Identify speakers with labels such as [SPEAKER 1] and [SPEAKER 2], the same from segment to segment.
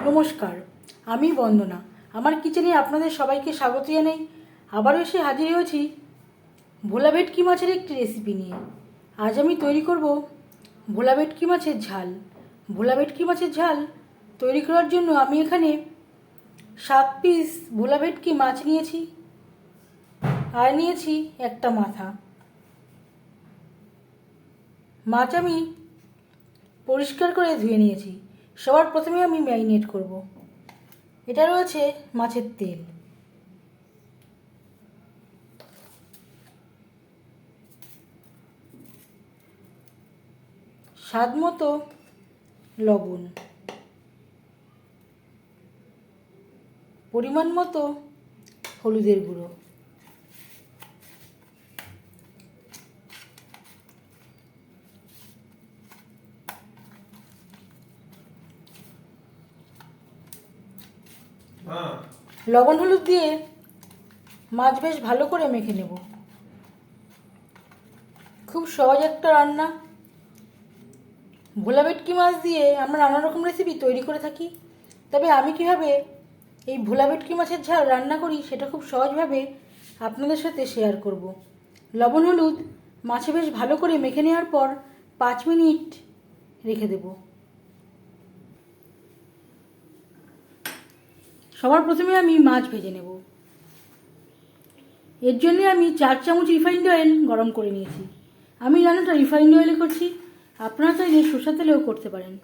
[SPEAKER 1] নমস্কার, আমি বন্দনা। আমার কিচেনে আপনাদের সবাইকে স্বাগত জানাই। আবারও এসে হাজির হয়েছি ভোলা ভেটকি মাছের একটি রেসিপি নিয়ে। আজ আমি তৈরি করব ভোলা ভেটকি মাছের ঝাল। ভোলা ভেটকি মাছের ঝাল তৈরি করার জন্য আমি এখানে 7 পিস ভোলা ভেটকি মাছ নিয়েছি আর নিয়েছি একটা মাথা। মাছ আমি পরিষ্কার করে ধুয়ে নিয়েছি। সবার প্রথমে আমি ম্যারিনেট করব। এটা রয়েছে মাছের তেল, স্বাদ মতো লবণ, পরিমাণ মতো হলুদের গুঁড়ো, লবণ হলুদ দিয়ে মাছ বেশ ভালো করে মেখে নেব। খুব সহজ একটা রান্না। ভোলা ভেটকি মাছ দিয়ে আমরা নানা রকম রেসিপি তৈরি করে থাকি, তবে আমি কিভাবে এই ভোলা ভেটকি মাছের ঝাল রান্না করি সেটা খুব সহজভাবে আপনাদের সাথে শেয়ার করব। লবণ হলুদ মাছে বেশ ভালো করে মেখে নেওয়ার পর 5 মিনিট রেখে দেব। সবার প্রথমে আমি মাছ ভেজে নেব। এর জন্য আমি 4 চামচ রিফাইন্ড অয়েল গরম করে নিয়েছি। আমি রান্নাটা রিফাইন্ড অয়েলে করছি, আপনারা চাইলে সরষের তেলেও করতে পারেন।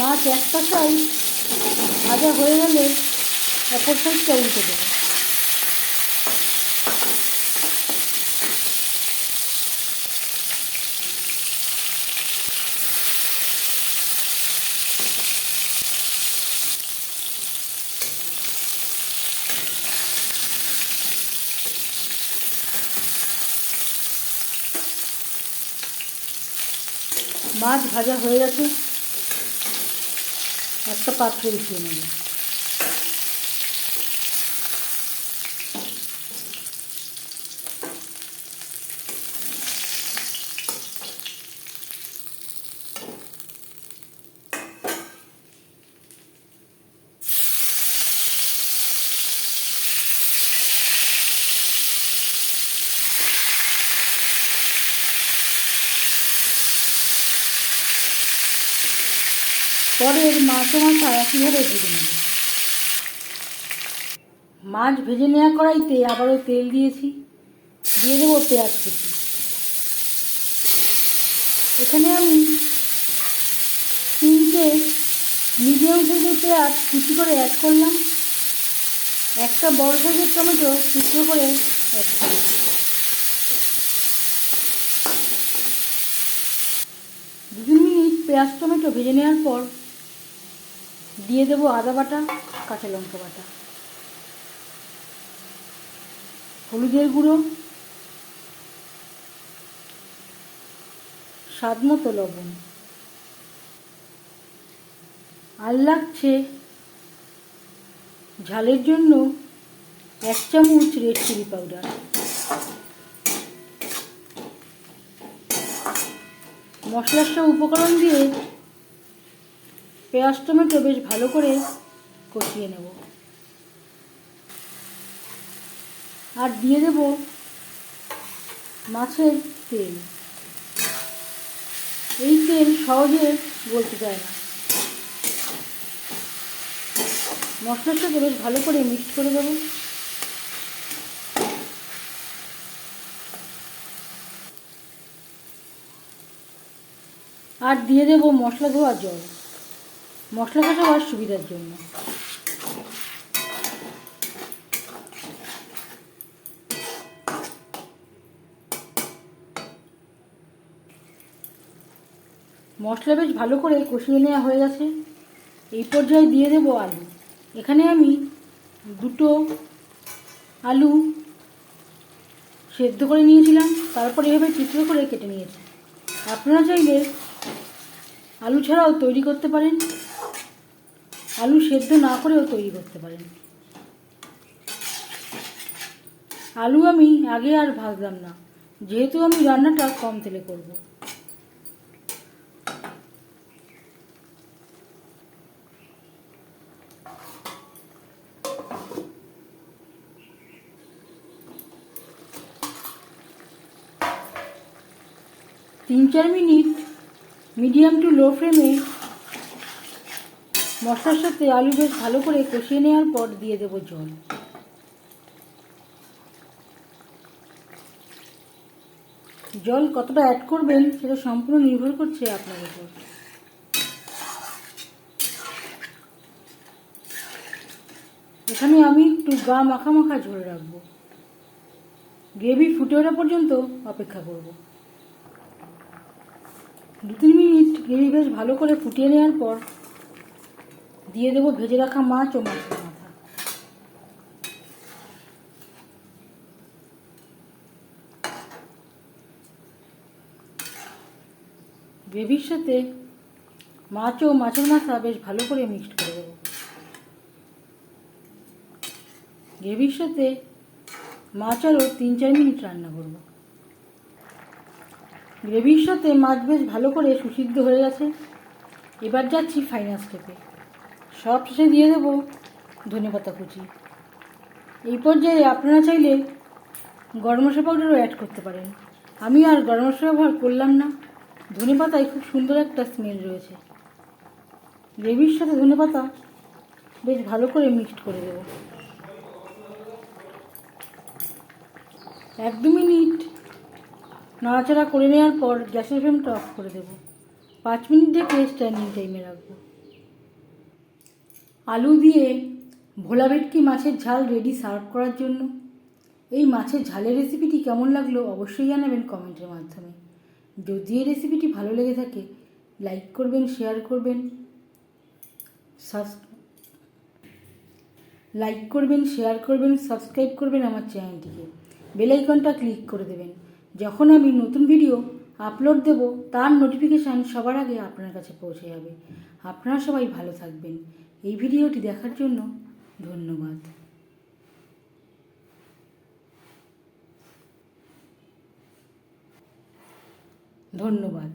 [SPEAKER 1] মাছ একটা সাইড ভাজা হয়ে গেলে অপর সাইডটা উল্টে দেবো। মাছ ভাজা হয়ে গেছে, একটা পাত্রে উঠিয়ে নেব। পরের মাছও মাথা একইভাবে ভেজে নেব। মাছ ভেজে নেওয়া কড়াইতে আবারও তেল দিয়েছি, দিয়ে দেবো পেঁয়াজ কুচি। এখানে আমি 3টে মিডিয়াম সাইজের পেঁয়াজ কুচি করে অ্যাড করলাম। একটা বড় সাইজের টমেটো টুকরো করে অ্যাড করলাম। দু মিনিট পেঁয়াজ টমেটো ভেজে নেওয়ার পর দিয়ে দেবো আদা বাটা, কাঁচা লঙ্কা বাটা, হলুদের গুঁড়ো, স্বাদ মতো লবণ, আর লাগছে ঝালের জন্য 1 চামচ রেড চিলি পাউডার। মশলার সব উপকরণ দিয়ে পেঁয়াজ টমেটো বেশ ভালো করে কষিয়ে নেব। আর দিয়ে দেব মাছের তেল। এই তেল সহজে গলতে চায় না। মশলার সাথে বেশ ভালো করে মিক্স করে দেব। আর দিয়ে দেব মশলা ধোয়া জল, মশলা কষাবার সুবিধার জন্য। মশলা বেশ ভালো করে কষিয়ে নেওয়া হয়ে গেছে। এই পর্যায়ে দিয়ে দেবো আলু। এখানে আমি 2টো আলু সেদ্ধ করে নিয়েছিলাম, তারপর এভাবে টুকরো করে কেটে নিয়েছি। আপনারা চাইলে আলু ছাড়াও তৈরি করতে পারেন, আলু সেদ্ধ না করেও তৈরি করতে পারেন। আলু আমি আগে আর ভাজলাম না, যেহেতু আমি রান্নাটা কম তেলে করব। তিন 4 মিনিট মিডিয়াম টু লো ফ্লেমে মশলার সাথে আলু বেশ ভালো করে কষিয়ে নেওয়ার পর দিয়ে দেবো জল। জল কতটা অ্যাড করবেন সেটা সম্পূর্ণ নির্ভর করছে আপনার উপর। এখানে আমি একটু গা মাখা মাখা ঝোল রাখবো, গ্রেভি ফুটে ওঠা পর্যন্ত অপেক্ষা করব। 2-3 মিনিট গ্রেভি বেশ ভালো করে ফুটিয়ে নেওয়ার পর দিয়ে দেবো ভেজে রাখা মাছ ও মাছের মাথা। গ্রেভির সাথে মাছ ও মাছের মাথা বেশ ভালো করে মিক্সড করে দেবো। গ্রেভির সাথে মাছ আরও 3-4 মিনিট রান্না করব। গ্রেভির সাথে মাছ বেশ ভালো করে সুসিদ্ধ হয়ে গেছে। এবার যাচ্ছি ফাইনাল স্টেপে। সব শেষে দিয়ে দেবো ধনেপাতা কুচি। এই পর্যায়ে আপনারা চাইলে গরম মশলা পাউডারও অ্যাড করতে পারেন। আমি আর গরম মশলা ব্যবহার করলাম না, ধনেপাতায় খুব সুন্দর একটা স্মেল রয়েছে। গ্রেভির সাথে ধনেপাতা বেশ ভালো করে মিক্সড করে দেবো। 1-2 মিনিট নাড়াচাড়া করে নেওয়ার পর গ্যাসের ফ্লেমটা অফ করে দেবো। 5 মিনিট ঢেকে স্ট্যান্ডিং টাইমে রাখবো। আলু দিয়ে ভোলা ভেটকি মাছের ঝাল রেডি সার্ভ করার জন্য। এই মাছের ঝালের রেসিপিটি কেমন লাগলো অবশ্যই জানাবেন কমেন্টের মাধ্যমে। যদি এই রেসিপিটি ভালো লেগে থাকে লাইক করবেন, শেয়ার করবেন, সাবস্ক্রাইব করবেন আমার চ্যানেলটিকে। বেল আইকনটা ক্লিক করে দেবেন। যখন আমি নতুন ভিডিও আপলোড দেব তার নোটিফিকেশান সবার আগে আপনার কাছে পৌঁছে যাবে। আপনারা সবাই ভালো থাকবেন। এই ভিডিওটি দেখার জন্য ধন্যবাদ। ধন্যবাদ।